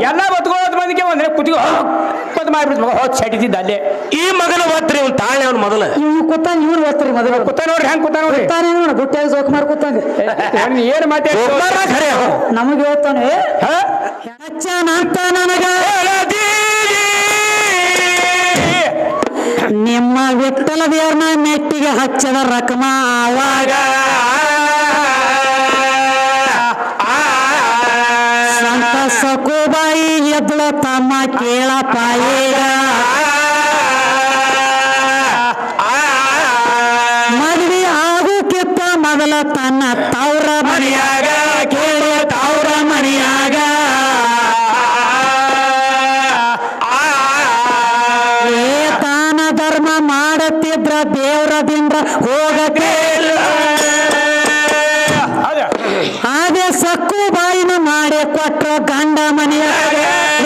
ಎಲ್ಲ ಒತ್ಕೊಳ್ಳೋದು ಬಂದಿಗೆ ಅಂದ್ರೆ ಕುತ್ತಿಗೆ ಹೊತ್ತು ಮಾಡ್ಬಿಟ್ಟು ಹೋದ್ ಸೆಟ್ಟಿದ್ದ ಅಲ್ಲೇ ಈ ಮಗನ ಒತ್ರಿ ಅವ್ನು ತಾಳೆ ಅವ್ನ ಮೊದಲು ಇವ್ ಕೂತಾನ ಇವ್ರು ಓದ್ತಾರಿ ಮೊದಲು ಕೂತ ನೋಡ್ರಿ ಹೆಂಗ್ ಕೂತ ನೋಡ್ರಿ ಕೂತಾನೆ ನೋಡ ಗುಟ್ಟಾಗಿ ಜೋಕ್ ಮಾರ್ ಕೂತಾನೆ ಏನ್ ಮಾತಾಡ ಖರೆ ನಮಗೆ ಓದ್ತಾನೆ ಹಚ್ಚನಂತ ನನಗ ನಿಮ್ಮ ವಿಠಲ ದೇವ್ರನ ಮೆಟ್ಟಿಗೆ ಹಚ್ಚದ ರಕಮ ಆವಾಗ ಸಂತ ಸಕುಬಾಯಿ ಎದ್ಳ ತಮ್ಮ ಕೇಳಪ್ಪ ಈಗ ಮದ್ವಿ ಆಗೋಕ್ಕಿಂತ ಮೊದಲ ತನ್ನ ತವ್ರ ಮನೆಯಾಗ ಕೇಳಿ ತವ್ರ ಮನೆಯಾಗ ತಾನ ಧರ್ಮ ಮಾಡತ್ತಿದ್ರ ದೇವ್ರದಿಂದ ಹೋಗಕ್ಕೆ ಅದೇ ಸಕ್ಕು ಬಾಯಿನ ಮಾಡಿ ಕೊಟ್ರ ಗಂಡ ಮನೆಯಾಗ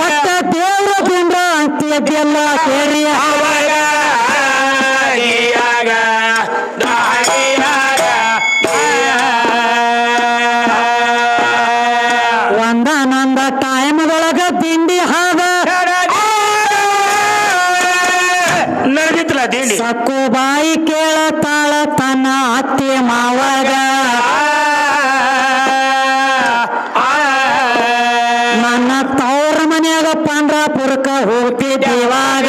ಒಟ್ಟ ದೇವ್ರದಿಂದ ಅಂತ್ಯದೆಲ್ಲ ಕೇಳಿ ಒಂದಾನೊಂದ ಟೈಮ್ದೊಳಗ ತಿಂಡಿ ಹಾದ ನಡೆದಿತ್ತಲ್ಲ ತಿಂಡಿ ಸಕ್ಕು ಬಾಯಿ ಕೇಳತಾಳ ತನ್ನ ಅತ್ತೆ ಮಾವಾಗ ನನ್ನ ತವ್ರ ಮನ್ಯಾಗ ಪಂಡ್ರಾಪುರಕ್ಕ ಹೋಗ್ತಿದ್ದೀವಾಗ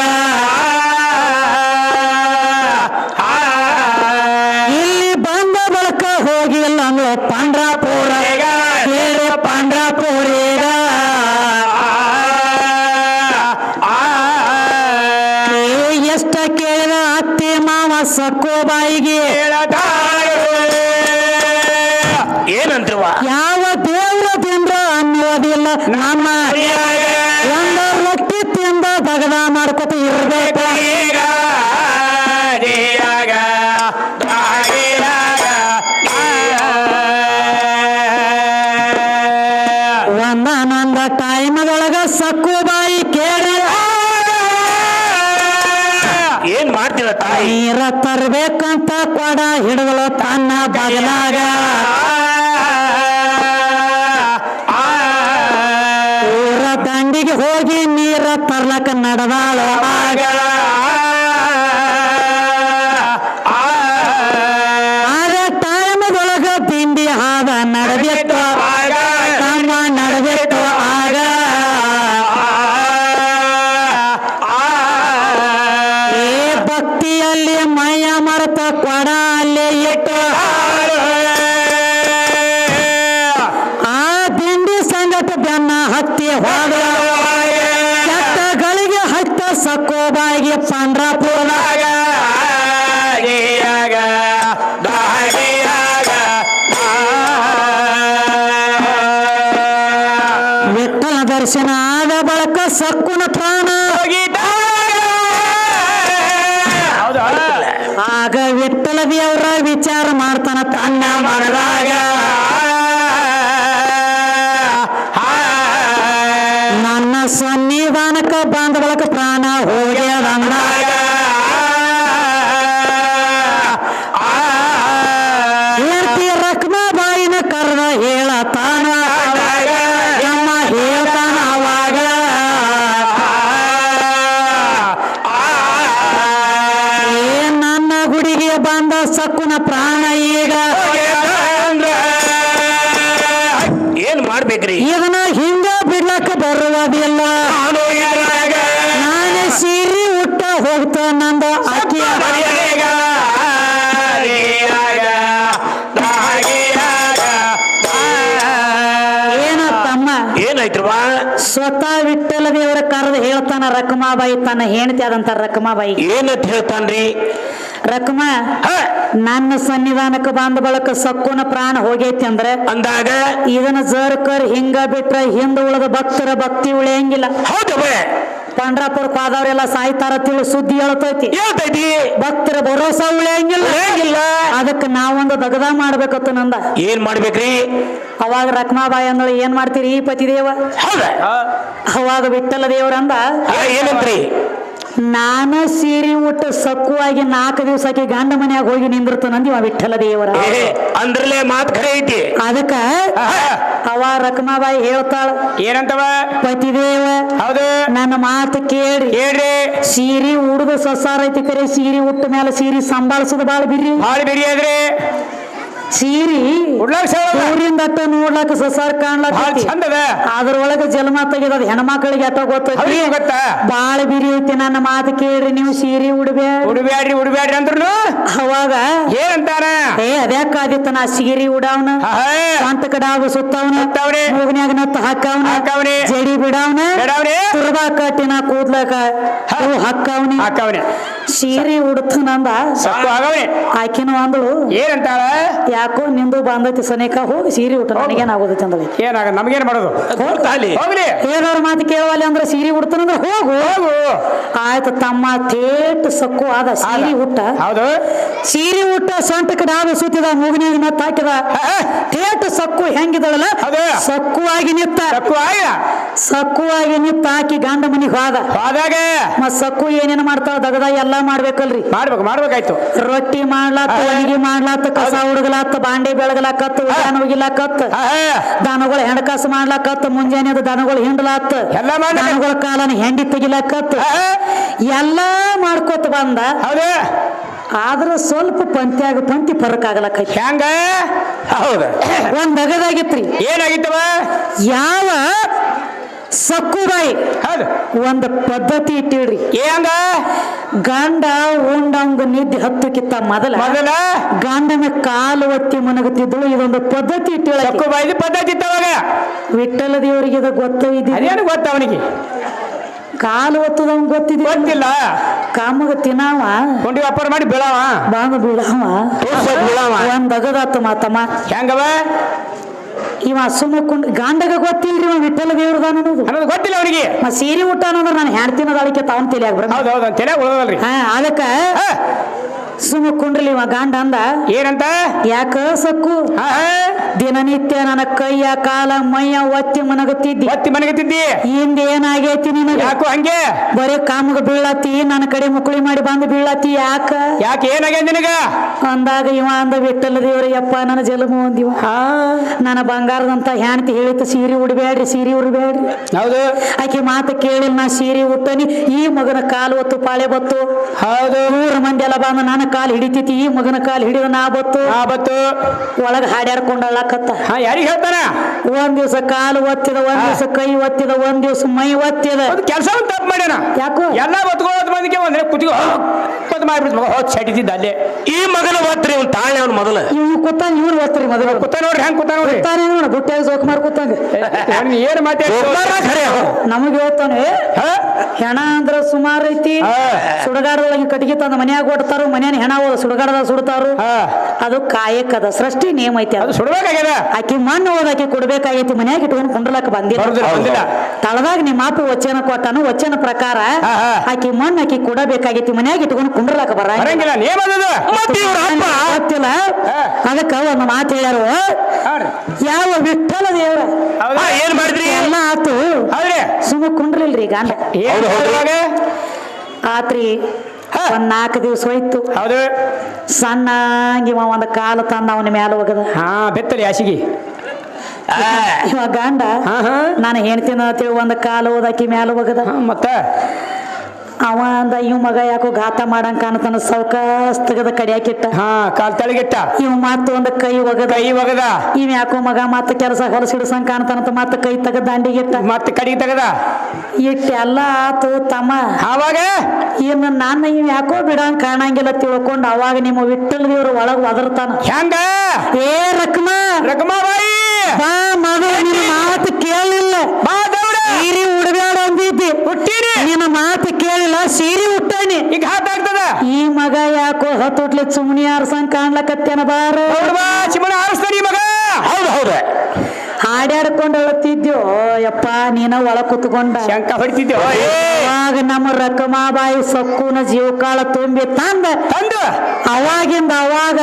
ಇಲ್ಲಿ ಬಂದ ಬಳಕ ಹೋಗಿಲ್ಲ ಅಂದ್ಲು ಪಂಡ್ರಾಪುರ ಕೇಳಿ ಪಂಡ್ರಾಪುರೀಗ ಎಷ್ಟ ಕೇಳಿದ ಅತ್ತೆ ಮಾವ ಸಕ್ಕು ಬಾಯಿಗೆ ಏನಂತ್ರವ ಯಾವ ದೇವ್ರದಿಂದ ಅನ್ನೋದಿಲ್ಲ ನಮ್ಮ ಒಂದ ಲಕ್ಕಿತ್ತಿಂದ ದಗದ ಮಾಡ್ಕೊತ ಇರ್ಬೇಕ ಒಂದಾನೊಂದ ಟೈಮ್ದೊಳಗ ಸಕ್ಕು ಬಾಯಿ ಕೇಳಿ ಏನ್ ಮಾಡ್ತೀರ ತಾಯಿ ನೀರ ತರ್ಬೇಕಂತ ಕೊಡ ಹಿಡಿದಳು ತನ್ನ ಬಗಲಾಗ ಊರ ದಂಡಿಗೆ ಹೋಗಿ ನೀರ ತರ್ಲಕ ನಡೆದಾಳು ಆಗ ಆಗ ಟೈಮ್ದೊಳಗ ತಿಂಡಿ ಹಾದ ನಡೆದಿತ್ತು ತಮ್ಮ ನಡೆದಿತ್ತು ಆಗ ಭಕ್ತಿಯಲ್ಲಿ ಮೈಯ ಮರೆತ ಕೊಡ ಅಲ್ಲಿ ಇಟ್ಟು ಆ ತಿಂಡಿ ಸಂಗಟ ಬೆನ್ನ ಹತ್ತಿ ಹೋದ ಕೆಟ್ಟಗಳಿಗೆ ಹತ್ತ ಸಕ್ಕೋಬಾಯಿಗೆ ಪಂಡ್ರಾಪುರದಾಗ ವಿಠಲ ದರ್ಶನ ಆದ ಬಳಕ ಸಕ್ಕುನ ಪ್ರಾಣ ಆಗ ವಿಠಲ ದೇವರ ವಿಚಾರ ಮಾಡ್ತಾನ ತನ್ನ ಮನದಾಗ ನನ್ನ ಸನ್ನಿಧಾನಕ್ಕ ಬಂದ ಬಳಕ ಪ್ರಾಣ ಹೋಗ್ಯದಂದಾಗ ಹೇಳ್ತಿ ರಕ್ಮಾ ಬಾಯಿನ ಕರ್ದ ಹೇಳತಾನ ನಮ್ಮ ಹೇಳ್ತಾನ ಅವಾಗ ನನ್ನ ಗುಡಿಗೆ ಬಂದ ಸಕ್ಕುನ ಪ್ರಾಣ ಈಗ ಏನ್ ಮಾಡ್ಬೇಕ್ರಿ ಇದನ್ನ ಹಿಂಗ ಬಿಡ್ಲಕ್ಕ ಬರುವುದಿಲ್ಲ ನಾನೇ ಸೀರೆ ಉಟ್ಟ ಹೋಗ್ತ ನಂದ ಅಕ್ಕಿ ಏನ ತಮ್ಮ ಏನಾಯ್ತ್ರವಾ ಸ್ವತಃ ವಿಠಲ ದೇವರ ಕರೆದು ಹೇಳ್ತಾನ ರಕಮಾಬಾಯಿ ತನ್ನ ಹೆಂಡತಿ ಆದಂತ ರಕಮಾಬಾಯಿ ಏನಂತ ಹೇಳ್ತಾನ್ರಿ ರಕಮ ನನ್ನ ಸನ್ನಿಧಾನಕ್ಕೆ ಬಂದ ಬಳಕ ಸಕ್ಕುನ ಪ್ರಾಣ ಹೋಗೈತಿ ಅಂದ್ರೆ ಅಂದಾಗ ಇದನ್ನ ಜರ್ಕರ್ ಹಿಂಗ ಬಿಟ್ರ ಹಿಂದ ಉಳದ ಭಕ್ತರ ಭಕ್ತಿ ಉಳಿಯಂಗಿಲ್ಲ ಹೌದವೇ ಪಂಡ್ರಾಪುರಕ್ಕೆ ಹೋದವ್ರೆಲ್ಲ ಸಾಯ್ತಾರ ತಿಳಿ ಸುದ್ದಿ ಹೇಳ್ತೈತಿ ಹೇಳ್ತೈತಿ ಭಕ್ತರ ಭರೋಸಾ ಉಳಿಯಂಗಿಲ್ಲ ಅದಕ್ಕೆ ನಾವೊಂದು ದಗದ ಮಾಡ್ಬೇಕತ್ತು ನಂದ ಏನ್ ಮಾಡ್ಬೇಕ್ರಿ ಅವಾಗ ರಕ್ಮಾಬಾಯಿ ಅಂದಳು ಏನ್ ಮಾಡ್ತೀರಿ ಈ ಪತಿ ದೇವ ಹೌದ ಅವಾಗ ವಿಠಲ ದೇವರಂದ ಏನಂತ್ರಿ ನಾನ ಸೀರೆ ಉಟ್ಟು ಸಕ್ಕುವಾಗಿ 4 ದಿವಸಕ್ಕೆ ಗಂಡ ಮನ್ಯಾಗ ಹೋಗಿ ನಿಂದಿರ್ತಾನಂದಿ ಅವ ವಿಠಲ ದೇವರ ಅಂದ್ರಲೇ ಮಾತ್ ಖರೆ ಐತಿ. ಅದಕ್ಕ ಅವ ರಕಮಾಬಾಯಿ ಹೇಳ್ತಾಳ, ಏನಂತವ? ಪತಿದೇವ ಹೌದು, ನನ್ನ ಮಾತು ಕೇಳ್ರಿ, ಹೇಳ್ರಿ. ಸೀರೆ ಉಡುದು ಸಸಾರ ಐತಿ ಕರೆ ಸೀರೆ ಉಟ್ಟ ಮೇಲೆ ಸೀರೆ ಸಂಭಾಳಿಸೋದು ಬಾಳ ಬಿರ್ರಿ. ಭಾಳ ಬಿರಿ ಅದ್ರಿ. ಸೀರಿ ಊರಿಂದ ಅಟ್ಟ ನೋಡ್ಲಾಕ ಸಸಾರ ಕಾಣ್ಲಾಕ ಚಂದ ಅದ. ಅದ್ರೊಳಗ ಜನ್ಮ ತೆಗೆದ ಹೆಣ್ಮಕ್ಳಿಗೆ ಅಟ್ಟ ಗೊತ್ತೈತಿ. ಗೊತ್ತಾ? ಬಾಳ ಬಿರಿ ಐತಿ. ನನ್ನ ಮಾತು ಕೇಳ್ರಿ, ನೀವು ಸೀರೆ ಉಡ್ಬ್ಯಾಡ್ರಿ ಅಂದ್ರು ಅವಾಗ ಏನಂತಾನ? ಅದ್ಯಾಕಾದಿತ್ತ ನಾ ಸೀರೆ ಉಡಾವನ ಸ್ವಂತ ಕಡಾವ ಸುತ್ತವನ ಮೂಗನ್ಯಾಗ ನತ್ತ ಹಾಕವನ ಜಡಿ ಬಿಡಾವನ ತುರ್ಬಾ ಕಟ್ಟಿನ ಕೂದ್ಲಕ ಹಾಕವನಿ ಸೀರೆ ಉಡ್ತನಂದ ಆಕಿನ ಅಂದಳು ಏನಂತಾಳ? ಯಾಕೋ ನಿಂದು ಬಾಂಧತಿ ಸನೇಕ ಹೋಗಿ ಸೀರೆ ಉಟ್ಟ ನನಗೇನಾಗೋದೈತಿ ಅಂದಳಿ. ಏನಾಗ ನಮಗೇನ್ ಮಾಡೋದು? ಹೋಗ್ಲಿ. ಹೇಳೋರ್ ಮಾತು ಕೇಳವಲ್ಲಿ ಅಂದ್ರೆ ಸೀರೆ ಉಡ್ತಾನಂದ್ರ ಹೋಗು. ಆಯ್ತು ತಮ್ಮ ಥೇಟ್ ಸಕ್ಕು ಆದ ಸೀರೆ ಉಟ್ಟ. ಹೌದು, ಸೀರೆ ಉಟ್ಟ ಸ್ವಂತ ಕಡಾವ ಸುತ್ತಿದ ಮೂಗನ್ಯಾಗ ನತ್ತ ಹಾಕಿದ ಥೇಟ್ ಸಕ್ಕು ಹೆಂಗಿದಳಲ್ಲ ಸಕ್ಕುವಾಗಿ ನಿತ್ತ. ಸಕ್ಕುವಾಗಿ ನಿತ್ತ ಆಕಿ ಗಂಡ ಮನಿಗೆ ಹೋದಾಗ ಮತ್ ಸಕ್ಕು ಏನೇನು ಮಾಡ್ತಾಳ ದಗದ ಎಲ್ಲಾ ಮಾಡ್ಬೇಕಲ್ರಿ. ಮಾಡ್ಬೇಕಾಯ್ತು. ರೊಟ್ಟಿ ಮಾಡ್ಲಾತ, ಅಡಿಗೆ ಮಾಡ್ಲಾತ, ಕಸ ಹುಡುಗಲಾತ, ಬಾಂಡೆ ಬೆಳಗಲಾಕತ್ತ, ಉದ್ಯಾನ ಹೋಗಿಲಾಕತ್ತ, ದನಗಳ ಹೆಣಕಾಸು ಮಾಡ್ಲಾಕತ್ತ, ಮುಂಜಾನೆ ದನಗಳು ಹಿಂಡ್ಲಾತ, ದನಗಳ ಕಾಲನ ಹೆಂಡಿ ತೆಗಿಲಾಕತ್ತ, ಎಲ್ಲಾ ಮಾಡ್ಕೊತ ಬಂದ. ಆದ್ರ ಸ್ವಲ್ಪ ಪಂಕ್ತಿ ಫರಕ್ ಆಗ್ಲಕೈತಿ. ಹೆಂಗ? ಹೌದ, ಒಂದ್ ದಗದಾಗಿತ್ರಿ. ಏನಾಗಿತ್ತವ? ಯಾವ ಸಕ್ಕುಬಾಯಿ ಒಂದ್ ಪದ್ಧತಿ ಇಟ್ಟಿಡ್ರಿ. ಹೆಂಗ? ಗಂಡ ಉಂಡಂಗ ನಿದ್ದೆ ಹತ್ತಕ್ಕಿತ್ತ ಮೊದಲ ಗಂಡನ ಕಾಲು ಒತ್ತಿ ಮನಗುತ್ತಿದ್ದಳು. ಇದೊಂದು ಪದ್ಧತಿ ಇಟ್ಟಿಳ. ಸಕ್ಕುಬಾಯಿ ಪದ್ಧತಿ ಇತ್ತವಾಗ. ವಿಠಲ ದೇವರಿಗೆ ಇದು ಗೊತ್ತಿದ್ದೇನು? ಗೊತ್ತ ಅವನಿಗೆ ಕಾಲು ಒತ್ತದವ್ ಗೊತ್ತಿಲ್ಲ. ಕಾಮಗ ತಿನ್ನಾವ ಕೊಂಡಿ ವ್ಯಾಪಾರ ಮಾಡಿ ಬೀಳಾವ ಬಾಂಗ ಬೀಳಾವ ಒಂದ್ ಅಗದಾತ ಮಾತಮ್ಮ. ಹೆಂಗವ? ಇವ ಸುಮ್ಮಕೊಂಡು ಗಂಡಗ ಗೊತ್ತಿಲ್ರಿ ಇವ ವಿಠಲ ದೇವ್ರದಾನ ಅನ್ನೋದು ಗೊತ್ತಿಲ್ಲ ಅವನಿಗೆ. ಸೀರೆ ಉಟ್ಟ ಅನ್ನೋದ್ರ ನಾನು ಹೆಣ್ತಿನ ಅದಕ್ಕೆ ತಾವನ್ ತಲೆಯಾಗ ಬರ. ಅದಕ್ಕ ಸುಮ್ಮ ಕುಂಡ್ರಲಿ ಇವ ಗಂಡ ಅಂದ. ಏನಂತ? ಯಾಕ ಸಕ್ಕು ದಿನನಿತ್ಯ ನನ್ನ ಕೈಯ ಕಾಲ ಮೈಯ ಒತ್ತಿ ಮನಗತ್ತಿದ್ದಿ ಹಿಂದ ಏನಾಗೈತಿ ನಿನಗೆ? ಯಾಕೋ ಹಂಗೆ ಬರೀ ಕಾಮಗ ಬೀಳತಿ, ನನ್ನ ಕಡೆ ಮುಕುಳಿ ಮಾಡಿ ಬಂದು ಬೀಳತಿ. ಯಾಕೆ ಏನಾಗೈತಿ ನಿನಗ ಅಂದಾಗ ಇವ ಅಂದ ವಿಠಲ ದೇವ್ರ ಯಪ್ಪ ನನ್ನ ಜಲಮ ಒಂದಿವ ನನ್ನ ಬಂಗಾರದಂತ ಹೆಣ್ತಿ ಹೇಳಿತ್ತು ಸೀರೆ ಉಡ್ಬ್ಯಾಡ್ರಿ. ಹೌದು, ಆಕೆ ಮಾತು ಕೇಳಿಲ್ಲ. ನಾ ಸೀರೆ ಉಟ್ಟನಿ. ಈ ಮಗನ ಕಾಲು ಒತ್ತು ಪಾಳೆ ಬತ್ತು. ಹೌದು, 100 ಮಂದಿ ಎಲ್ಲ ಬಂದ ನನ್ನ ಕಾಲು ಹಿಡಿತೈತಿ. ಈ ಮಗನ ಕಾಲು ಹಿಡಿದ ನಾ ಬತ್ತು ಒಳಗ ಹಾಡ್ಯಾಡ್ಕೊಂಡಳ್ಳಕತ್ತ. ಯಾರಿಗೆ ಹೇಳ್ತಾನ? ಒಂದ್ ದಿವ್ಸ ಕಾಲು ಒತ್ತಿದ, ಒಂದ್ ದಿವ್ಸ ಕೈ ಒತ್ತಿದ, ಒಂದ್ ದಿವ್ಸ ಮೈ ಒತ್ತಿದ. ಕೆಲಸ ತಪ್ಪು ಮಾಡ್ಯಾನ. ಯಾಕೋ ಎಲ್ಲ ಒತ್ಕೊಳ್ಳೋದ್ ಮಂದಿಗೆ ಒಂದ್ರೆ ಕುತ್ತಿಗೆ ಮಾಡ್ಬಿಡ್ತು. ಚಟಿತಿದ್ದ ಅಲ್ಲೇ. ಈ ಮಗನ ಒತ್ರಿ ಅವ್ನು ತಾಳೆ ಅವ್ನು ಮೊದಲು ಇವ್ ಕೂತಾನ, ಇವ್ರು ಒತ್ತರಿ ಮೊದಲು ಕೂತ ನೋಡ್ರಿ. ಹೆಂಗ್ ಕೂತ ನೋಡ್ರಿ ನೋಡ ಬುಟ್ಟ್ಯಾಗ ಸೋಕ್ ಮಾರ್ ಕೂತಂಗ. ಏನ್ ಮಾತಾಡ್ತಾರೆ? ನಮಗ್ ಹೇಳ್ತಾನೆ ಹೆಣ ಅಂದ್ರ ಸುಮಾರು ಐತಿ. ಸುಡಗಾಡದೊಳಗೆ ಕಟ್ಟಿಗೆ ತಂದ ಮನ್ಯಾಗ ಕೊಡ್ತಾರು. ಮನ್ಯಾನ ಹೆಣ ಹೋದ ಸುಡಗಾಡದಾಗ ಸುಡ್ತಾರು. ಅದು ಕಾಯಕದ ಸೃಷ್ಟಿ ನೇಮ ಐತಿ. ಅದು ಸುಡ್ಬೇಕಾಗ್ಯದ. ಆಕಿ ಮಣ್ಣು ಹೋದಾಕಿ ಕೊಡ್ಬೇಕಾಗೈತಿ. ಮನ್ಯಾಗ ಇಟ್ಕೊಂಡು ಕುಂಡ್ರಲಕ್ಕ ಬಂದಿಲ್ಲ. ತಳದಾಗ ನಿಮ್ಮ ಮಾಪು ವಚನ ಕೊಟ್ಟಾನು. ವಚನ ಪ್ರಕಾರ ಆಕಿ ಮಣ್ಣು ಆಕಿ ಕೊಡಬೇಕಾಗೈತಿ. ಮನ್ಯಾಗ ಇಟ್ಕೊಂಡು ಕುಂಡ್ರಲಕ್ಕ ಬರಂಗಿಲ್ಲ. ಗೊತ್ತಿಲ್ಲ. ಅದಕ್ಕ ಒಂದು ಮಾತು ಹೇಳ್ಯಾರು. ಯಾವ ವಿಠಲ ದೇವ್ರ ಏನ್ ಮಾಡಿದ್ರಿ? ಎಲ್ಲ ಆತು. ಸುಮ್ಮ ಕುಂಡ್ರಿಲ್ರಿ ಗಂಡ ಆತ್ರಿ. ಒಂದ್ 4 ದಿವಸ ಹೋಯ್ತು. ಸಣ್ಣಂಗಿವ ಒಂದ್ ಕಾಲು ತಂದ ಅವನ ಮ್ಯಾಲ ಹೋಗದ. ಬೆತ್ತಲಿ ಆಸಿಗೆ ಇವ ಗಂಡ ನಾನು ಹೇಳ್ತೀನಿ ಅಂತೇಳಿ ಒಂದ್ ಕಾಲು ಓದಾಕಿ ಮ್ಯಾಲ ಹೋಗದ. ಮತ್ತ ಅವ ಅಂದ ಇವ್ ಮಗ ಯಾಕೋ ಘಾತ ಮಾಡಂಗ್ ಕಾಣತಾನ. ಸೌಕಾಸ್ ತೆಗದ ಕಡಿಯಾಕಿಟ್ಟ. ಕಾಲ್ ತಳಗಿಟ್ಟ. ಇವ್ ಮತ್ತ ಒಂದ್ ಕೈ ಒಗದ. ಇವ್ ಯಾಕೋ ಮಗ ಮತ್ತ ಕೆಲಸ ಹೊಲಸಿಡ್ಸಂಗ್ ಕಾಣ್ತಾನಂತ ಮತ್ತ ಕೈ ತೆಗದ ದಂಡಿಗಿಟ್ಟ. ಮತ್ತೆ ಕಡಿಗೆ ತೆಗದ ಇಟ್ಟು ಎಲ್ಲ ಆತು ತಮ್ಮ. ಅವಾಗ ಇನ್ನು ನನ್ನ ಇವ್ ಯಾಕೋ ಬಿಡಂಗ್ ಕಾಣಂಗಿಲ್ಲ ತಿಳ್ಕೊಂಡು ಅವಾಗ ನಿಮ್ಮ ವಿಠಲ ದೇವ್ರ ಒಳಗ್ ಒದರ್ತಾನ. ಹೆಂಗ? ಏ ರಕಮಾಬಾಯಿ ಬಾ ಮಗ, ನಿನ್ನ ಮಾತು ಕೇಳಿಲ್ಲ. ಸೀರೆ ಉಡಬೇಡ ಅಂದಿದ್ದಿ, ನಿನ್ನ ಮಾತು ಕೇಳಿಲ್ಲ. ಸೀರೆ ಉಟ್ಟಾನಿ. ಈಗ ಹಾತಾಗ್ತದ. ಈ ಮಗ ಯಾಕೋ ಹತ್ತುಟ್ಲಿ ಸುಮ್ನಿ ಆರ್ಸಂಗ್ ಕಾಣ್ಲಕತ್ತೇನ. ಬಾರ ಆರಿಸ್ತಾನೆ ಮಗ. ಹೌದು ಹಾಡ್ಯಾಡ್ಕೊಂಡು ಅಳತಿದ್ಯೋ ಯಪ್ಪ. ನೀನ ಒಳ ಕುತ್ಕೊಂಡ ಶಂಕ ಹೊಡಿತಿದ್ಯೋ. ಅವಾಗ ನಮ್ಮ ರಕಮಾಬಾಯಿ ಸಕ್ಕುನ ಜೀವಕಾಳ ತುಂಬಿ ತಂದ ಅವಾಗಿಂದ ಅವಾಗ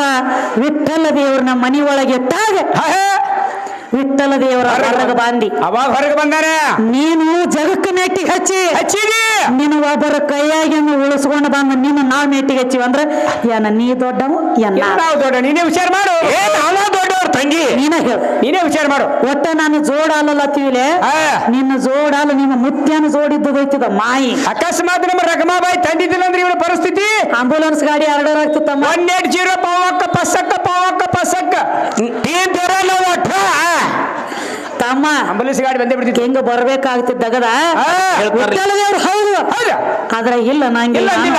ವಿಠಲ ದೇವ್ರನ್ನ ಮನಿ ಒಳಗೆ ಇಟ್ಟಾಗ ವಿಠಲ ದೇವರ ಹೊರಗೆ ಬಂದಿ. ಅವಾಗ ಹೊರಗೆ ಬಂದಾರ. ನೀನು ಜಗಕ್ಕನೇ ಮೆಟ್ಟಿಗೆ ಹಚ್ಚಿದಿ ನಿನ್ನ ಒಬ್ಬರ ಕೈಯಾಗಿಂದ ಉಳಿಸ್ಕೊಂಡು ಬಂದ ನಿನ್ನ ನಾವ್ ಮೆಟ್ಟಿಗೆ ಹಚ್ಚಿವ ಅಂದ್ರೆ ಏನ ನೀ ದೊಡ್ಡವು ಏನ ನಾವು ದೊಡ್ಡ ನೀನೇ ವಿಚಾರ ಮಾಡು ನಾವ ದೊಡ್ಡವ್ರ ತಂಗಿ ನೀನ ಹೇಳ ನೀನೇ ವಿಚಾರ ಮಾಡು ಒಟ್ಟ ನಾನು ಜೋಡಲ್ಲತ್ತಿವಿಲೆ ನಿನ್ನ ಜೋಡಲ್ಲ ನಿಮ್ಮ ಮುತ್ಯನ ಜೋಡಿದ್ದದೈತಿದ ಮಾಯಿ ಅಕಸ್ಮಾತ್ ನಮ್ಮ ರಕಮಾಬಾಯಿ ತಂದಿದ್ದಿಲ್ಲ ಅಂದ್ರೆ ಇವಳ ಪರಿಸ್ಥಿತಿ ಆಂಬುಲೆನ್ಸ್ ಗಾಡಿ ಆರ್ಡರ್ ಆಗ್ತಮ್ಮ 180 ಪಾವಕ್ಕ ಪಸಕ್ಕ ಏನ್ ಬರಲ್ಲ ಒಟ್ಟ ತಮ್ಮ ಆಂಬುಲೆನ್ಸ್ ಗಾಡಿ ಬಂದೇ ಬಿಡ್ತಿತ್ತು ಹೆಂಗ ಬರ್ಬೇಕಾಗ್ತಿದ್ದಗದ ವಿಠ್ಠಲ ದೇವ್ರು ಹೌದು ಹೌದಾ ಆದ್ರ ಇಲ್ಲ ನಂಗಿಲ್ಲ ಇಲ್ಲ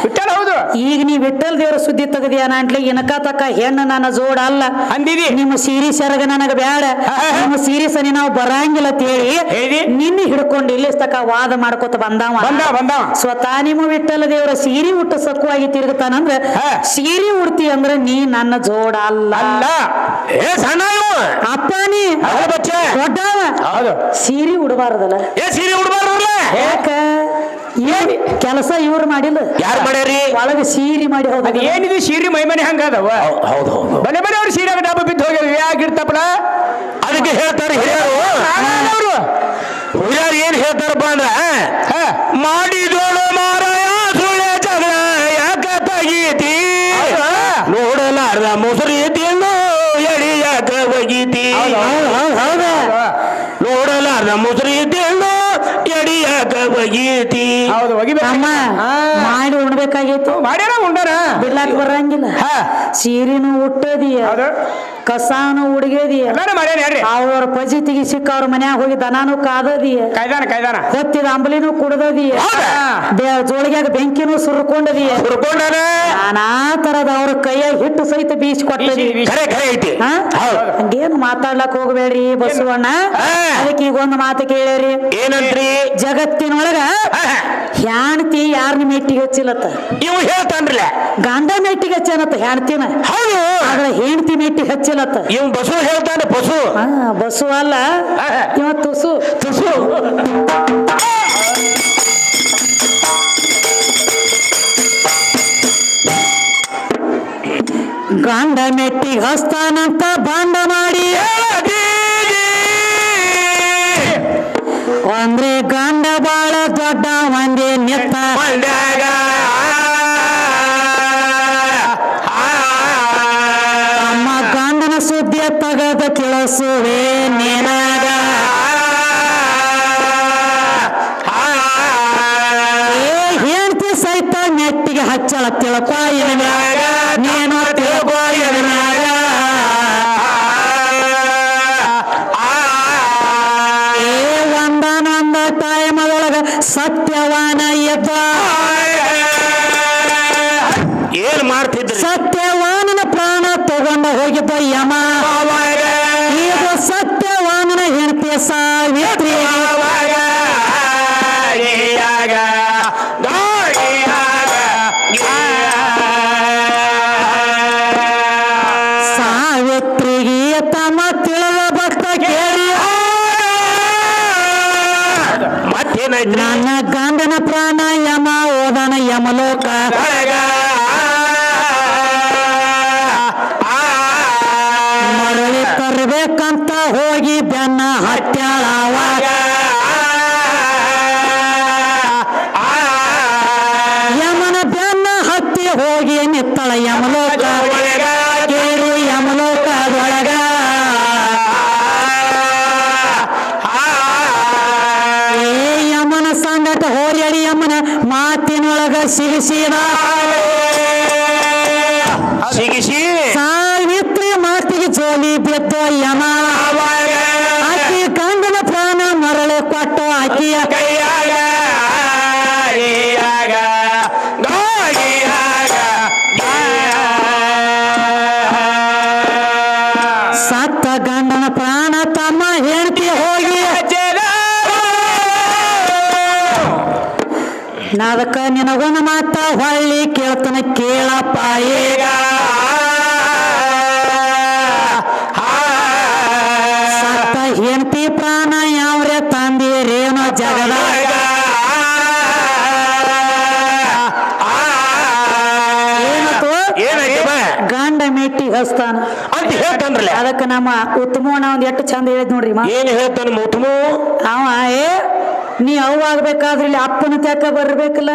ವಿಠ್ಠಲ ಹೌದು ಈಗ ನೀ ವಿಠ್ಠಲ ದೇವ್ರ ಸುದ್ದಿ ತೆಗದಿಯಾನ ಅಂಟ್ಲಿ ಇನಕ ತಕ್ಕ ಹೆಣ್ಣು ನನ್ನ ಜೋಡ ಅಲ್ಲ ಅಂದಿದಿ ನಿಮ್ಮ ಸೀರಿ ಸೆರಗ ನನಗ ಬ್ಯಾಡ ನಿಮ್ಮ ಸೀರಿ ಸನಿ ನಾವು ಬರಂಗಿಲ್ಲ ಹೇಳಿ ನಿನ್ನ ಹಿಡ್ಕೊಂಡು ಇಲ್ಲಿ ತಕ್ಕ ವಾದ ಮಾಡ್ಕೊತ ಬಂದಾವ ಸ್ವತಃ ನಿಮ್ಮ ವಿಠ್ಠಲ ದೇವರ ಸೀರಿ ಉಟ್ಟ ಸಕ್ಕುವಾಗಿ ತಿರುಗುತ್ತಾನಂದ್ರ ಸೀರಿ ಉಡ್ತಿ ಅಂದ್ರ ನೀ ನನ್ನ ಜೋಡ ಅಲ್ಲ ಏ ಸಣ್ಣ ಅಪ್ಪ ನೀ ದೊಡ್ಡವ ಹೌದು ಸೀರಿ ಉಡಬಾರದಲ್ಲ ಏ ಸೀರೆ ಉಡ್ಬಾರ್ದಲ್ಲ ಯಾಕ ಏನ್ ಕೆಲಸ ಇವ್ರು ಮಾಡಿಲ್ಲ ಯಾರು ಮಾಡ್ಯಾರಿ ಒಳಗೆ ಸೀರಿ ಮಾಡಿ ಅದ್ ಹೌದು ಏನಿದೆ ಸೀರೆ ಮೈಮನೆ ಹಂಗದವ ಹೌದು ಹೌದು ಬಲೆ ಅವ್ರು ಸೀರೆ ಡಬ್ಬ ಬಿದ್ದು ಹೋಗ್ಯಾವ ಯಾಕಿರ್ತಪ್ಪಳ ಅದಕ್ಕೆ ಹೇಳ್ತಾರೆ ಹಿರಿಯರು ಹಿರಿಯರು ಏನ್ ಹೇಳ್ತಾರಪ್ಪ ಅಂದ್ರ ಮಾಡಿದೋಳು ಮಾರಾಯ ಸುಳ್ಳೆ ಜಗಳ ಯಾಕ ತಗೀತಿ ನೋಡಲಾರ್ದ ಮೊಸರು ತಿನ್ನು ಎಡಿ ಯಾಕ ಒಗೀತಿ ನೋಡಲಾರ್ದ ಮೊಸರು ತಿನ್ನು ಎಡಿ ಯಾಕ ಒಗೀತಿ ಹೌದು ಅಮ್ಮ ಮಾಡಿ ಉಣ್ಬೇಕಾಗಿತ್ತು ಮಾಡ್ಯಾರ ಉಂಡಾರ ಬಿಡ್ಲಾಕ್ ಬರಂಗಿಲ್ಲ ಸೀರಿನೂ ಉಟ್ಟದಿಯ ಹೌದು ಕಸಾನು ಉಡುಗೆದಿಯ ಎಲ್ಲಾರು ಮಾಡ್ಯಾರ ಹೇಳ್ರಿ ಅವ್ರ ಪಜಿತಿಗೆ ಸಿಕ್ಕ ಅವ್ರ ಮನ್ಯಾಗ ಹೋಗಿ ದನಾನು ಕಾದದಿಯ ಕಾಯ್ದಾನ ಹೊತ್ತಿದ ಅಂಬಲಿನೂ ಕುಡ್ದದಿಯ ಜೋಳಿಗ್ಯಾಗ ಬೆಂಕಿನೂ ಸುರ್ಕೊಂಡದಿಯ ನಾನಾ ತರದ ಅವ್ರ ಕೈಯಾಗ ಹಿಟ್ಟು ಸಹಿತ ಬೀಸಿ ಕೊಟ್ಟದಿ ಖರೆ ಐತಿ ಹಂಗೇನು ಮಾತಾಡ್ಲಕ್ ಹೋಗ್ಬೇಡ್ರಿ ಬಸವಣ್ಣ ಅದಕ್ಕೆ ಈಗ ಒಂದು ಮಾತು ಕೇಳ್ರಿ ಏನಂತ್ರಿ ಜಗತ್ತಿನೊಳಗ ಹ್ಯಾಣ್ತಿ ಯಾರನ್ನ ಮೆಟ್ಟಿಗೆ ಹಚ್ಚಿಲತ್ತ ಇವ್ ಹೇಳ್ತಾನ್ರಲ್ಲ ಗಂಡ ಮೆಟ್ಟಿಗೆ ಹಚ್ಚನತ್ತ ಹ್ಯಾಣ್ತಿನ ಹೌದು ಆದ್ರೆ ಹೆಂಡತಿ ಮೆಟ್ಟಿಗೆ ಹಚ್ಚಿಲತ್ತ ಇವ್ ಬಸು ಹೇಳ್ತಾನೆ ಬಸು ಬಸು ಅಲ್ಲ ಇವ ತುಸು ತುಸು ಗಂಡ ಮೆಟ್ಟಿಗೆ ಹಸ್ತಾನಂತ ಬಾಂಡ ಮಾಡಿ ಅಂದ್ರೆ ಗಂಡ ಬಾಳ ದೊಡ್ಡ ಮಂದಿ ನಿತ್ತ ನಮ್ಮ ಗಂಡನ ಸುದ್ದಿ ತಗದ ತಿಳಿಸುವೆ ನಿನಗ ಹೇಳ್ತಿ ಸಹಿತ ನೆಟ್ಟಿಗೆ ಹಚ್ಚಳ ತಿಳ್ಕೊ ಇದನ್ಯಾಗ ನೀನು ತಿಳ್ಕೊ ಇದನ್ಯಾಗ ಒಂದನೊಂದ ಟೈಮದೊಳಗ ಸತ್ಯವಾನ ಇದ್ದ ಏನ್ ಮಾಡ್ತಿದ್ರಿ ಸತ್ಯವಾನನ ಪ್ರಾಣ ತಗೊಂಡು ಹೋಗಿದ್ದ ಯಮ ಈಗ ಸತ್ಯವಾನನ ಹೆಂಡತಿ ಸಾವಿತ್ರಿ ಸಾವಿತ್ರಿಗೆ ತಮ್ಮ ತಿಳಿದ ಭಕ್ತ ಕೇಳಿ ಮತ್ತೇನಾಯ್ತು ನನ್ನ ಗಂಡನ ಪ್ರಾಣ ಯಮ ಓದನ ಯಮಲೋಕ ಮರಳಿ ತರ್ಬೇಕಂತ ಹೋಗಿ ಬೆನ್ನ ಹತ್ಯಾಳವಾಗ ಯಮನ ಬೆನ್ನ ಹತ್ತಿ ಹೋಗಿ ನಿತ್ತಳ ಯಮಲೋಕ ಕೇಳಿ ಯಮಲೋಕದೊಳಗ ಯಮನ ಸಂಗಟ ಹೋರ್ಯಡಿ ಯಮನ ಮಾತಿನೊಳಗ ಸಿಗಿಸಿದ ಸಿಗಿಸಿ ಸಾವಿತ್ರಿ ಮಾತಿಗೆ ಜೋಲಿ ಬಿದ್ದ ಯಮ ಆಕಿ ಗಂಡನ ಪ್ರಾಣ ಮರಳು ಕೊಟ್ಟು ಆಕಿಯ ಕೈಯಾಗ ಸತ್ತ ಗಂಡನ ಪ್ರಾಣ ತಮ್ಮ ಹೆಂಡತಿ ಹೋಗಿ ನಾದಕ್ಕ ನಿನಗೊಂದು ಮಾತ ಹೊಳ್ಳಿ ಕೇಳ್ತಾನ ಕೇಳಪ್ಪ ಈಗ ಸತ್ತ ಹೆಂಡತಿ ಪ್ರಾಣ ಯಾವ್ರೆ ತಂದಿರೇನೋ ಜಗದಾಗ ಏನತ್ತು ಗಂಡ ಮೆಟ್ಟಿ ಹಸ್ತಾನ ಅಂತ ಹೇಳ್ತಾನ್ರಲ್ಲ ಅದಕ್ಕೆ ನಮ್ಮ ಉತ್ತಮಣ್ಣ ಒಂದ್ ಎಷ್ಟು ಚಂದ ಹೇಳಿದ್ ನೋಡ್ರಿ ಏನ್ ಹೇಳ್ತಾನ ಮುತ್ತಮು ಅವ ನೀ ಅವ್ ಆಗ್ಬೇಕಾದ್ರೆ ಇಲ್ಲಿ ಅಪ್ಪನ ತ್ಯಾಕ ಬರ್ಬೇಕಲ್ಲ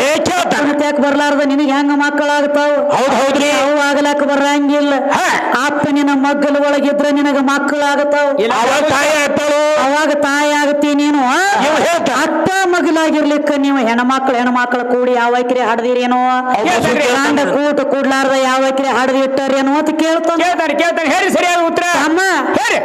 ಏ ಕೇಳ್ತಾನ ಅಪ್ಪನ ತ್ಯಾಕ ಬರ್ಲಾರ್ದ ನಿನಗೆ ಹೆಂಗ ಮಕ್ಕಳಾಗ್ತಾವ ಹೌದ್ ಹೌದ್ರಿ ಅವ್ ಆಗ್ಲಾಕ ಬರಂಗಿಲ್ಲ ಹಾ. ಅಪ್ಪನಿನ ಮಗ್ಗಲ ಒಳಗಿದ್ರೆ ನಿನಗ ಮಕ್ಕಳಾಗತಾವ ಅವಾಗ ತಾಯಿ ಆಗ್ತಾಳು ಅವಾಗ ತಾಯಿ ಆಗತಿ ನೀನು ಇವ್ ಹೇಳ್ತಾನ ಅಪ್ಪ ಮಗಲಾಗಿರ್ಲಿಕ್ಕ ನೀವು ಹೆಣ್ಮಕ್ಳು ಕೂಡಿ ಯಾವ ಐಕ್ರಿ ಹಡ್ದಿರೇನೋ ಗಂಡ ಕೂಟ ಕೂಡ್ಲಾರ್ದ ಯಾವ ಐಕ್ರಿ ಹಡ್ದಿ ಇಟ್ಟಾರೇನೋ ಅಂತ ಕೇಳ್ತಾನ ಕೇಳ್ತಾನೆ ಹೇಳಿ ಸರಿಯಾದ ಉತ್ತರ ಅಮ್ಮ ಹೇಳಿ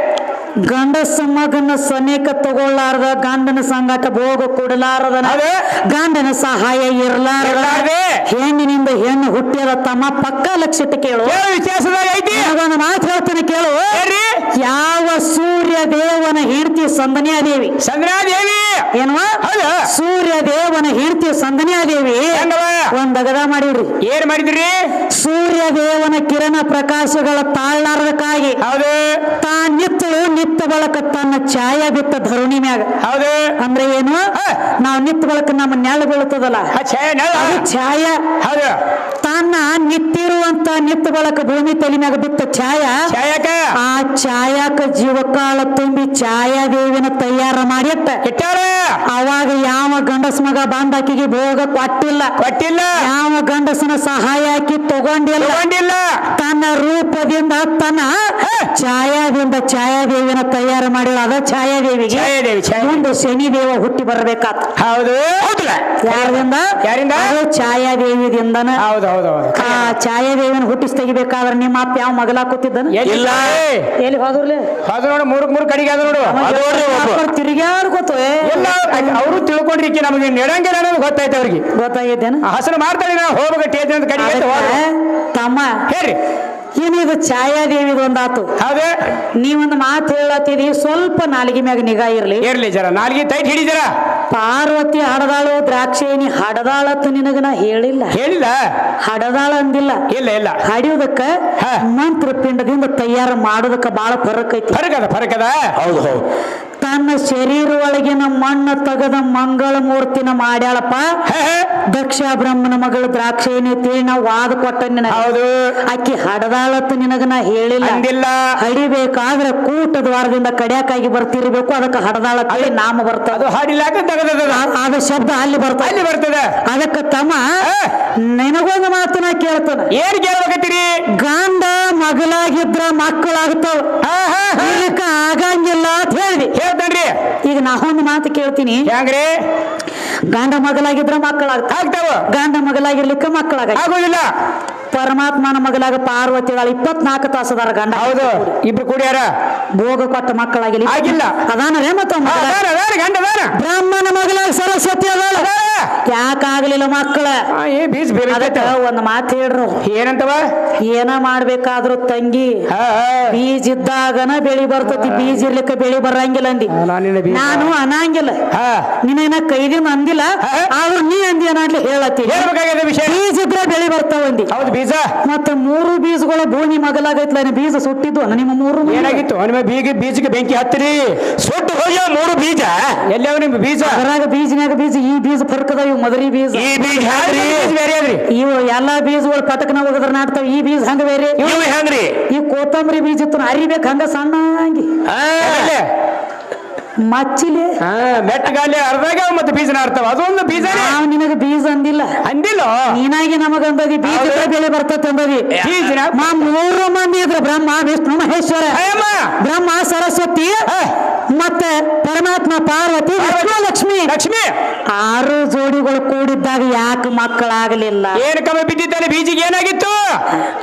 ಗಂಡಸ ಮಗನ ಸನೇಕ ತಗೊಳ್ಳಾರ್ದ ಗಂಡನ ಸಂಗಾಟ ಭೋಗ ಕೊಡಲಾರದನ ಹೌದು. ಗಂಡನ ಸಹಾಯ ಇರ್ಲಾರ್ದ ಇರ್ಲಾರ್ದೆ. ಹೆಣ್ಣಿನಿಂದ ಹೆಣ್ಣು ಹುಟ್ಟಿದ ತಮ್ಮ ಪಕ್ಕ ಲಕ್ಷಿತ ಕೇಳು ಹೇಳು ವಿಶ್ವಾಸದಾಗ ಐತಿ ಒಂದು ಮಾತು ಹೇಳ್ತೀನಿ ಕೇಳು ಹೇಳ್ರಿ ಯಾವ ಸೂರ್ಯ ದೇವನ ಹೆಂಡತಿ ಸಂದನ್ಯಾದೇವಿ ಚಂದ್ರಾದೇವಿ ಏನ್ವಾ ಹೌದು. ಸೂರ್ಯ ದೇವನ ಹೆಂಡತಿ ಸಂದನ್ಯಾದೇವಿ ಹೆಂಗವ ಒಂದ್ ಅಗದ ಮಾಡಿಡ್ರಿ ಏನ್ ಮಾಡಿದ್ರಿ ಸೂರ್ಯ ದೇವನ ಕಿರಣ ಪ್ರಕಾಶಗಳ ತಾಳ್ಲಾರ್ದಕ್ಕಾಗಿ ಹೌದು ತಾ ನಿತ್ತಳು ನಿತ್ತ ಬಳಕ ತನ್ನ ಛಾಯ ಬಿತ್ತ ಧರುಣಿ ಮ್ಯಾಗ ಹೌದು ಅಂದ್ರೆ ಏನು ನಾವ್ ನಿತ್ತ ಬಳಕ ನಮ್ಮ ನೆಳ ಬೀಳ್ತದಲ್ಲ ಅದು ಛಾಯ ಹೌದು ತನ್ನ ನಿತ್ತಿರುವಂತ ನಿತ್ತ ಬಳಕ ಭೂಮಿ ತಲೆ ಮ್ಯಾಗ ಬಿತ್ತ ಛಾಯ ಛಾಯಕ ಆ ಛಾಯಾಕ ಜೀವಕಾಳ ತುಂಬಿ ಛಾಯಾದೇವಿನ ತಯಾರ ಮಾಡಿಟ್ಟ ಇಟ್ಟಾರ ಅವಾಗ ಯಾವ ಗಂಡಸ ಮಗ ಬಂದಾಕಿಗೆ ಭೋಗ ಕೊಟ್ಟಿಲ್ಲ ಯಾವ ಗಂಡಸನ ಸಹಾಯ ಹಾಕಿ ತಗೊಂಡಿಲ್ಲ ತನ್ನ ರೂಪದಿಂದ ತನ್ನ ಛಾಯಾದೇವಿನ ತಯಾರ ಮಾಡಿಲ್ಲ ಅದ ಛಾಯಾದೇವಿಗೆ ಮುಂದೆ ಶನಿದೇವ ಹುಟ್ಟಿ ಬರ್ಬೇಕಾತ ಹೌದು ಹೌದಲ್ಲ ಯಾರಿಂದ ಅದು ಛಾಯಾದೇವಿದಿಂದನ ಹೌದು ಹೌದು ಹೌದು ಆ ಛಾಯಾದೇವಿನ ಹುಟ್ಟಿಸ್ ತೆಗಿಬೇಕಾದ್ರೆ ನಿಮ್ಮ ಅಪ್ಪ ಯಾವ ಮಗಲ ಕೂತಿದ್ದನ ಇಲ್ಲ ಎಲ್ಲಿ ಹೋದ್ರಲ್ಲ ಅದು ನೋಡು ಮೂರು ಕಡೆಗೆ ಅದು ನೋಡು ತಿರುಗಾಡ್ಕೋತ ಎಲ್ಲ ಅವರು ತಿಳ್ಕೊಂಡ್ರಿಕ್ಕಿ ನಮಗೆ ನೆಡಂಗೆ ಅನ್ನೋದು ಗೊತ್ತಾಯ್ತು ಅವ್ರಿಗೆ ಗೊತ್ತಾಗೈತೇನ ಹಸರು ಮಾಡ್ತಾಳೆ ನಾವು ಹೋಗ್ಬೇಕು ಟೇಜ್ ಅಂತ ಕಡೆಗೆ ತಮ್ಮ ಹೇಳ್ರಿ ಇದು ಛಾಯಾದೇವಿದ ಒಂದಾತು ಹೌದು ನೀವೊಂದು ಮಾತು ಹೇಳತ್ತಿದಿ ಸ್ವಲ್ಪ ನಾಲಿಗೆ ಮ್ಯಾಗ ನಿಗಾ ಇರ್ಲಿ ಜರ ನಾಲ್ಗೆ ಟೈಟ್ ಹಿಡಿದರ ಪಾರ್ವತಿ ಹಡದಾಳು ದ್ರಾಕ್ಷೇಣಿ ಹಡದಾಳತ್ತು ನಿನಗನ ಹೇಳಿಲ್ಲ ಹಡದಾಳ ಅಂದಿಲ್ಲ ಇಲ್ಲ ಹಡಿಯುದಕ್ಕ ಮಂತ್ರ ಪಿಂಡದಿಂದ ತಯಾರು ಮಾಡೋದಕ್ಕ ಬಾಳ ಫರಕ್ ಐತಿ ಫರಕ್ ಅದ ಹೌದು ಹೌದು ತನ್ನ ಶರೀರ ಒಳಗಿನ ಮಣ್ಣು ತೆಗೆದ ಮಂಗಳ ಮೂರ್ತಿನ ಮಾಡ್ಯಾಳಪ್ಪ ದಕ್ಷ ಬ್ರಹ್ಮನ ಮಗಳು ದ್ರಾಕ್ಷೇಣಿ ಅಂತೇಳಿ ನಾವು ವಾದ ಕೊಟ್ಟ ಹೌದು ಆಕಿ ಹಡದಾಳತ್ತು ನಿನಗನ ಹೇಳಿಲ್ಲ ಹಡಿಬೇಕಾದ್ರೆ ಕೂಟ ದ್ವಾರದಿಂದ ಕಡ್ಯಾಕಾಗಿ ಬರ್ತಿರ್ಬೇಕು ಅದಕ್ಕೆ ಹಡದಾಳ ನಾಮ ಬರ್ತದ ಅದು ಹಾಡಿಲ್ಲ ಅದು ಶಬ್ದ ಅಲ್ಲಿ ಬರ್ತದೆ ಅದಕ್ಕೆ ತಮ್ಮ ನಿನಗೊಂದು ಮಾತನ್ನ ಕೇಳ್ತಾನ ಏನ್ ಕೇಳ್ಬೇಕತ್ತೀರಿ ಗಂಡ ಮಗಳಾಗಿದ್ರ ಮಕ್ಕಳಾಗ್ತಾವ ಇದಕ್ಕ ಆಗಂಗಿಲ್ಲ ಅಂತ ಹೇಳಿ ಹೇಳ್ತಾನ್ರಿ ಈಗ ನಾವೊಂದು ಮಾತು ಕೇಳ್ತೀನಿ ಹೆಂಗ್ರಿ ಗಂಡ ಮಗಳಾಗಿದ್ರ ಮಕ್ಕಳಾಗ್ತಾವ ಗಂಡ ಮಗಳಾಗಿರ್ಲಿಕ್ಕ ಮಕ್ಕಳಾಗ ಆಗೋದಿಲ್ಲ ಪರಮಾತ್ಮನ ಮಗಳಾಗ ಪಾರ್ವತಿ 24 ತಾಸದಾರ ಗಂಡ ಹೌದು ಇಬ್ರು ಕೂಡ್ಯಾರ ಭೋಗ ಕೊಟ್ಟ ಮಕ್ಕಳಾಗಿಲ್ಲ ಆಗಿಲ್ಲ ಅದಾನ ಮತ್ತ ಗಂಡ ಬ್ರಹ್ಮನ ಮಗಳಾಗ ಸರಸ್ವತಿ ಅದಾಳ ಯಾಕಾಗ್ಲಿಲ್ಲ ಮಕ್ಕಳ ಒಂದ್ ಮಾತು ಹೇಳ್ರು ಏನಂತವ ಏನ ಮಾಡ್ಬೇಕಾದ್ರು ತಂಗಿ ಬೀಜ ಇದ್ದಾಗನ ಬೆಳಿ ಬರ್ತತಿ ಬೀಜ ಇರ್ಲಿಕ್ಕ ಬೆಳಿ ಬರಂಗಿಲ್ಲ ಅಂದಿ ನಾನು ಅನ್ನಂಗಿಲ್ಲ ನಿನ್ನ ಕೈದಿಂದ ಅಂದಿಲ್ಲ ಆದ್ರೂ ನೀ ಅಂದಿ ಅನ್ನಿ ಹೇಳತ್ತಿ ಬೀಜ ಇದ್ರೆ ಬೆಳಿ ಬರ್ತಾವಂದಿ ಹೌದು ಬೀಜ ಮತ್ತೆ 3 ಬೀಜಗಳ ಭೂಮಿ ಮಗಲಾಗೈತ್ಲ ಬೀಜ ಸುಟ್ಟಿದ್ದು ನಿಮ್ಮ 3 ಏನಾಗಿತ್ತು ಬೀಜಕ್ಕೆ ಬೆಂಕಿ ಹತ್ತಿರಿ ಸುಟ್ಟು ಹೋಗ್ಯ 3 ಬೀಜ ಎಲ್ಲವ ನಿಮ್ ಬೀಜ ಅದರಾಗ ಬೀಜನ್ಯಾಗ ಬೀಜ ಈ ಬೀಜ ಫರ್ಕದ ಇವು ಮದರಿ ಬೀಜ ಈ ಬೀಜ ಬೇರೆ ಅದ್ರಿ ಇವು ಎಲ್ಲಾ ಬೀಜಗಳು ಪಟಕನ ಹೋಗದ್ರ ನಾಡ್ತಾವ ಈ ಬೀಜ ಹಂಗ ಬೇರೆ ಇವು ಹೆಂಗ್ರಿ ಈ ಕೋತಂಬರಿ ಬೀಜ ಇತ್ತು ಅರಿಬೇಕು ಹಂಗ ಸಣ್ಣ ಹಂಗಿ ಮಚ್ಚಿಲೆ ಮೆಟ್ಟಗಾಲಿ ಅರ್ದಾಗ ಮತ್ತೆ ಬೀಜ ನಾಡ್ತಾವ ಅದೊಂದು ಬೀಜ ನಾವು ನಿನಗ ಬೀಜ ಅಂದಿಲ್ಲ ನೀನಾಗಿ ನಮಗಂದದಿ ಬೀಜ ಬೆಳೆ ಬರ್ತೈತೆ ಅಂದದಿ ಬೀಜ 3 ಮಂದಿ ಇದ್ರ ಬ್ರಹ್ಮ ವಿಷ್ಣು ಮಹೇಶ್ವರ ಬ್ರಹ್ಮ ಸರಸ್ವತಿ ಮತ್ತೆ ಪರಮಾತ್ಮ ಪಾರ್ವತಿ ಲಕ್ಷ್ಮಿ 6 ಜೋಡಿಗಳು ಕೂಡಿದ್ದಾಗ ಯಾಕೆ ಮಕ್ಕಳಾಗಲಿಲ್ಲ ಏನು ಕಮ್ಮಿ ಬಿದ್ದಿದ್ದಾನೆ ಬೀಜಿಗೆ ಏನಾಗಿತ್ತು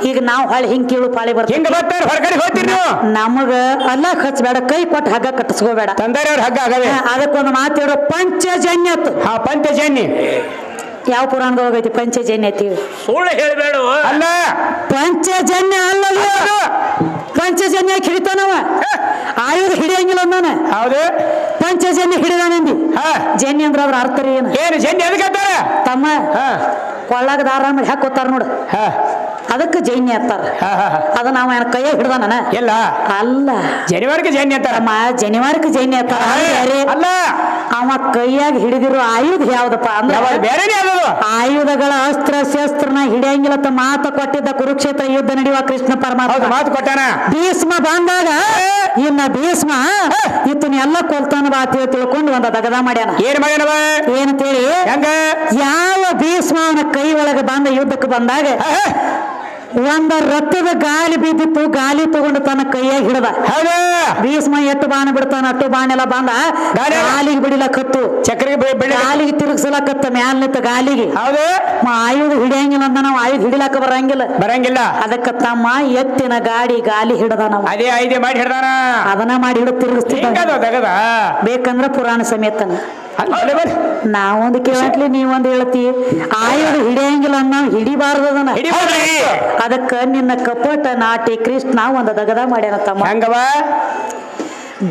ಈಗ ನಾವು ಹೊಳೆ ಹಿಂಗ್ ಕೀಳು ಪಾಳಿ ಹಿಂಗ ಬರ್ತಾರೆ ಹೊರಗಡೆ ಹೋಗ್ತೀರಿ ನೀವು ನಮಗ ಅಲ್ಲ ಹಚ್ಚಬೇಡ ಕೈ ಕೊಟ್ಟು ಹಗ್ಗ ಕಟ್ಟಿಸ್ಕೋಬೇಡ ತಂದಾರೆ ಅವ್ರ ಹಗ್ಗ ಆಗವೆ ಅದಕ್ಕೊಂದು ಮಾತು ಹೇಳೋ ಪಂಚಜನ್ಯ ಪಂಚಜನ್ಯ ಯಾವ ಪುರಾಣದೊಳಗೈತಿ ಪಂಚಜನ್ಯ ಐತಿ ಸುಳ್ಳು ಹೇಳ್ಬೇಡ ಅಲ್ಲ ಪಂಚಜನ್ಯ ಅಲ್ಲ ಪಂಚಜನ್ಯ ಹಿಡಿತಾನವ ಆಯುಧ ಹಿಡಿಯಂಗಿಲ್ಲ ಅಂದಾನ ಹೌದು ಪಂಚಜನ್ಯ ಹಿಡಿದಾನಂದಿ ಜನ್ಯ ಅಂದ್ರ ಅವ್ರ ಅರ್ಥ ಏನು ಜನ್ಯ ಎದಕ್ಕೆ ತಮ್ಮ ಕೊಳ್ಳಾಗ ದಾರ ಮಾಡಿ ಹಾಕೋತಾರ ನೋಡು ಅದಕ್ಕೆ ಜೈನಿ ಅಂತಾರ. ಅದ ನಾವ ಕೈಯ ಹಿಡ್ದಾನ ಎಲ್ಲ ಅಲ್ಲ, ಜನಿವಾರಕ್ಕೆ ಜೈನಿ ಅಂತಾರ. ಜನಿವಾರಕ್ಕೆ ಜೈನಿ ಅಂತಾರ. ಅಲ್ಲ, ಅವ ಕೈಯಾಗ ಹಿಡಿದಿರೋ ಆಯುಧ ಯಾವ್ದಪ್ಪ ಅಂದ್ರೆ ಬೇರೆನೇ ಅದು. ಆಯುಧಗಳ ಅಸ್ತ್ರ ಶಸ್ತ್ರನ ಹಿಡಿಯಂಗಿಲ್ಲತ್ತ ಮಾತು ಕೊಟ್ಟಿದ್ದ ಕುರುಕ್ಷೇತ್ರ ಯುದ್ಧ ನಡೆಯುವ ಕೃಷ್ಣ ಪರಮಾತ್ಮ ಮಾತು ಕೊಟ್ಟಾನ. ಭೀಷ್ಮ ಬಂದಾಗ ಇನ್ನ ಭೀಷ್ಮ ಇತ್ತನ ಎಲ್ಲ ಕೊಲ್ತಾನ ಬಾ ತಿಳ್ಕೊಂಡು ಒಂದ ದಗದ ಮಾಡ್ಯಾನ. ಏನ್ ಮಾಡ್ಯಾನವ ಏನಂತೇಳಿ ಹೆಂಗ ಯಾವ ಭೀಷ್ಮ ಅವನ ಕೈ ಒಳಗೆ ಬಂದ ಯುದ್ಧಕ್ಕೆ ಬಂದಾಗ ಒಂದ ರಥದ ಗಾಲಿ ಬಿದ್ದಿತ್ತು, ಗಾಲಿ ತಗೊಂಡು ತನ್ನ ಕೈಯಾಗ ಹಿಡದ. ಭೀಷ್ಮ ಎಷ್ಟು ಬಾಣ ಬಿಡ್ತಾನ ಅಟ್ಟು ಬಾಣ ಎಲ್ಲ ಬಂದ ಗಾಲಿಗೆ ಬಿಡಿಲಕತ್ತು, ಚಕ್ರಿಗೆ ಗಾಲಿಗೆ ತಿರುಗಿಸಲಕತ್ತ ಮ್ಯಾಲ ನಿಂತ ಗಾಲಿಗೆ. ಹೌದು, ಆಯುಧ ಹಿಡಿಯಂಗಿಲ್ಲ ಅಂತ ನಾವು ಆಯುಧ ಹಿಡಿಲಾಕ ಬರಂಗಿಲ್ಲ. ಅದಕ್ಕ ತಮ್ಮ ಎತ್ತಿನ ಗಾಡಿ ಗಾಲಿ ಹಿಡದ ನಾವು ಅದೇ ಐದೇ ಮಾಡಿ ಹಿಡ್ದಾನ. ಅದನ್ನ ಮಾಡಿ ಹಿಡಿದು ತಿರುಗಿಸ್ತಿದ್ದ. ಬೇಕಂದ್ರ ಪುರಾಣ ಸಮೇತನ ನಾವೊಂದು ಕೇಳತ್ಲಿ ನೀವೊಂದು ಹೇಳ್ತಿ. ಆಯುಧ ಹಿಡಿಯಂಗಿಲ್ಲ ನಾವು ಹಿಡಿಬಾರ್ದದನ. ಅದಕ್ಕ ನಿನ್ನ ಕಪಟ ನಾಟಿ ಕೃಷ್ಣ ಒಂದ ದಗದ ಮಾಡ್ಯಾನ ತಮ್ಮ. ಹಂಗವ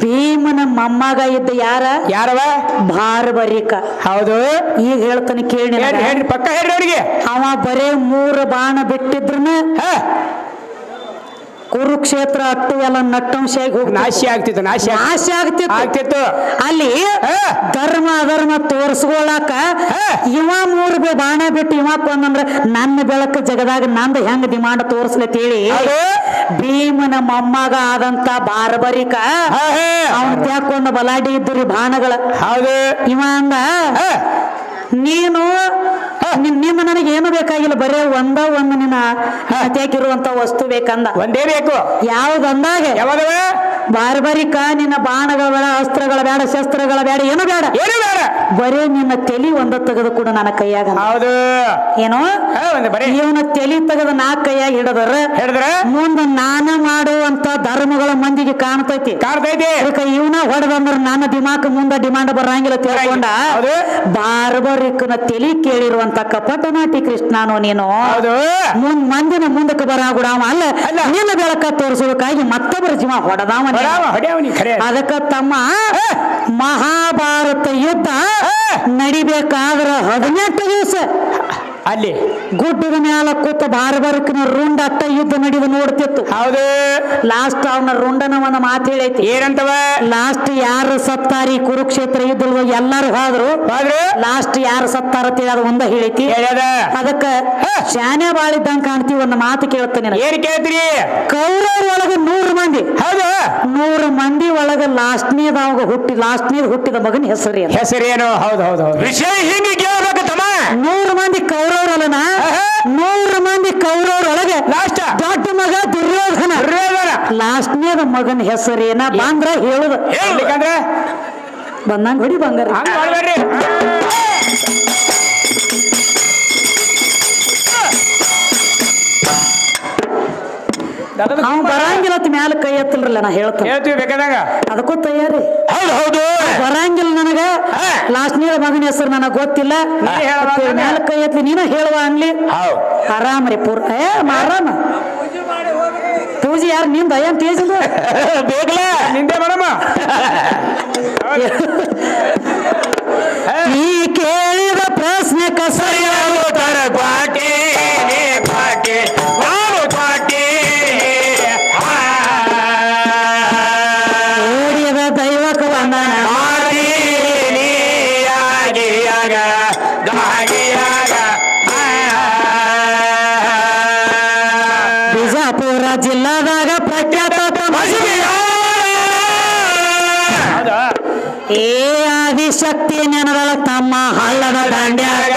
ಭೀಮನ ಮೊಮ್ಮಗ ಇದ್ದ ಯಾರವ ಬಾರ್ಬರಿಕ. ಹೌದು, ಈಗ ಹೇಳ್ತಾನೆ ಕೇಳಿ ಪಕ್ಕ ಹೇಳ್ರಿ ಅವ್ರಿಗೆ. ಅವ ಬರೇ 3 ಬಾಣ ಬಿಟ್ಟಿದ್ರನ ಕುರುಕ್ಷೇತ್ರ ಅಟ್ಟು ಎಲ್ಲ ನಟ್ಟಂಶಾಗಿ ಹೋಗಿ ನಾಶ ಆಗ್ತಿತ್ತು. ಅಲ್ಲಿ ಧರ್ಮ ಅಧರ್ಮ ತೋರ್ಸ್ಕೊಳಕ ಇವ 3 ಬಾಣ ಬಿಟ್ಟು ಇವ ಬಂದಂದ್ರ ನನ್ನ ಬೆಳಕು ಜಗದಾಗ ನಂದ ಹೆಂಗ ಡಿಮಾಂಡ್ ತೋರ್ಸ್ಲತ್ತೇಳಿ ಭೀಮನ ಮೊಮ್ಮಗ ಆದಂತ ಬಾರ್ಬರಿಕ ಅವನ್ ತ್ಯಾಕೊಂಡ ಬಲಾಡಿ ಇದ್ರಿ ಬಾಣಗಳ. ಹೌದು, ಇವ ಅಂದ ನೀನು ನಿನ್ನ ನನಗೆ ಏನು ಬೇಕಾಗಿಲ್ಲ, ಬರೇ ಒಂದು ನಿನ್ನ ಹತ್ಯಾಕಿರುವಂತ ವಸ್ತು ಬೇಕಂದ. ಒಂದೇ ಬೇಕು. ಯಾವ್ದಂದಾಗ ಬಾರ್ಬರಿಕ ನಿನ್ನ ಬಾಣಗಳ ಬೇಡ, ಅಸ್ತ್ರಗಳ ಬೇಡ, ಶಸ್ತ್ರಗಳ ಬೇಡ, ಏನು ಬೇಡ, ಬರೇ ನಿನ್ನ ತಲಿ ಒಂದ ತೆಗೆದು ಕೂಡ ನನ್ನ ಕೈಯಾಗ. ಹೌದು, ಏನೋ ಇವನ ತಲಿ ತೆಗೆದು ನಾ ಕೈಯಾಗ ಹಿಡಿದ್ರ ಮುಂದ ನಾನ ಮಾಡುವಂತ ಧರ್ಮಗಳ ಮಂದಿಗೆ ಕಾಣ್ತೈತಿ. ಇವನ ಹೊಡೆದಂದ್ರ ನನ್ನ ದಿಮಾಕ್ ಮುಂದ ಡಿಮಾಂಡ್ ಬರಂಗಿಲ್ಲ ತಿಳ್ಕೊಂಡ ಬಾರ್ಬರಿಕನ ತಲಿ ಕೇಳಿರುವಂತ ಕಪಟ ನಾಟಿ ಕೃಷ್ಣನೋ ನೀನು ಮಂದಿನ ಮುಂದಕ್ಕೆ ಬರಾಗುಡಾವ ಅಲ್ಲ, ನಿನ್ನ ಬೆಳಕ ತೋರಿಸೋದಕ್ಕಾಗಿ ಮತ್ತೊಬ್ಬರ ಜೀವ ಹೊಡೆದಾವ. ಅದಕ್ಕ ತಮ್ಮ ಮಹಾಭಾರತ ಯುದ್ಧ ನಡಿಬೇಕಾದ್ರ 18 ದಿವಸ ಅಲ್ಲಿ ಗುಡ್ಡದ ಮ್ಯಾಲ ಕೂತ ಬಾರ್ಬರಿಕನ ರುಂಡ ಅಟ್ಟ ಯುದ್ಧ ನಡೆದು ನೋಡ್ತಿತ್ತು. ಹೌದು, ಲಾಸ್ಟ್ ಅವನ ರುಂಡನ ಒಂದು ಮಾತು ಹೇಳೈತಿ. ಏನಂತವ? ಲಾಸ್ಟ್ ಯಾರು ಸತ್ತಾರಿ ಕುರುಕ್ಷೇತ್ರ ಯುದ್ಧ ಎಲ್ಲಾರು ಹೋದ್ರು, ಲಾಸ್ಟ್ ಯಾರು ಸತ್ತಾರ ಅದು ಒಂದ ಹೇಳೈತಿ. ಅದಕ್ಕ ಶಾನೆ ಬಾಳಿದ್ದಂಗ ಕಾಣ್ತೀವಿ. ಒಂದು ಮಾತು ಕೇಳ್ತಾನೆ. ಏನ್ ಕೇಳ್ತೀರಿ? ಕೌರವ್ರ ಒಳಗ 100 ಮಂದಿ. ಹೌದು, 100 ಮಂದಿ ಒಳಗ ಲಾಸ್ಟ್ನೇದ ಹುಟ್ಟಿದ ಮಗನ ಹೆಸರೇನು? ಹೌದು, ವಿಷಯ ಹಿಂಗೆ ಕೇಳ್ಬೇಕು ತಮ್ಮ. 100 ಮಂದಿ ಕೌರವ್ರಲ್ಲನ 100 ಮಂದಿ ಕೌರವ್ರೊಳಗೆ ಲಾಸ್ಟ್ ದೊಡ್ಡ ಮಗ ದುರ್ಯೋಧನ. ಲಾಸ್ಟ್ನೇದ ಮಗನ ಹೆಸರೇನ ಬಂದ್ರ ಹೇಳುದು. ಬಂದಂಗ ಹೊಡಿ ಬಂಗಾರ. ಅವ್ ಬರಂಗಿಲ್ಲ ಮ್ಯಾಲ ಕೈ ಎತ್ತಲ್ರಲ್ಲ, ನಾ ಹೇಳ್ತೀನಿ ಬೇಕಾದಾಗ ಅದಕ್ಕೂ ತಯಾರಿ. ಹೌದು, ಬರಂಗಿಲ್ಲ ನನಗ ಲಾಸ್ಟ್ನೇದ ಮಗನ ಹೆಸರು ನನಗ್ ಗೊತ್ತಿಲ್ಲ, ಮ್ಯಾಲ ಕೈ ಎತ್ತಲಿ ನೀನ ಹೇಳುವ ಅನ್ಲಿ. ಆರಾಮ್ರಿ ಆರಾಮ ಪೂಜೆ ಯಾರು ನಿಂದ ಏನ್ ತೇಜದ ಬೇಕಲ್ಲ ನಿಂದೆ ಮೇಡಮ್. ಈ ಕೇಳಿದ ಪ್ರಶ್ನೆ ಕಸರಿಯಾಗುತ್ತಾರೆ ಪಾಟಿ ಪಾಟಿ ಪಾಟಿ ಓಡಿಯದ ದೈವಕ ಬಂಧನ ಬಿಜಾಪುರ ಜಿಲ್ಲಾದಾಗ ಪ್ರಖ್ಯಾತ ಏ ಆದಿಶಕ್ತಿ ನೆನದಳ ತಮ್ಮ ಹಳ್ಳದ ದಾಂಡ್ಯಾಗ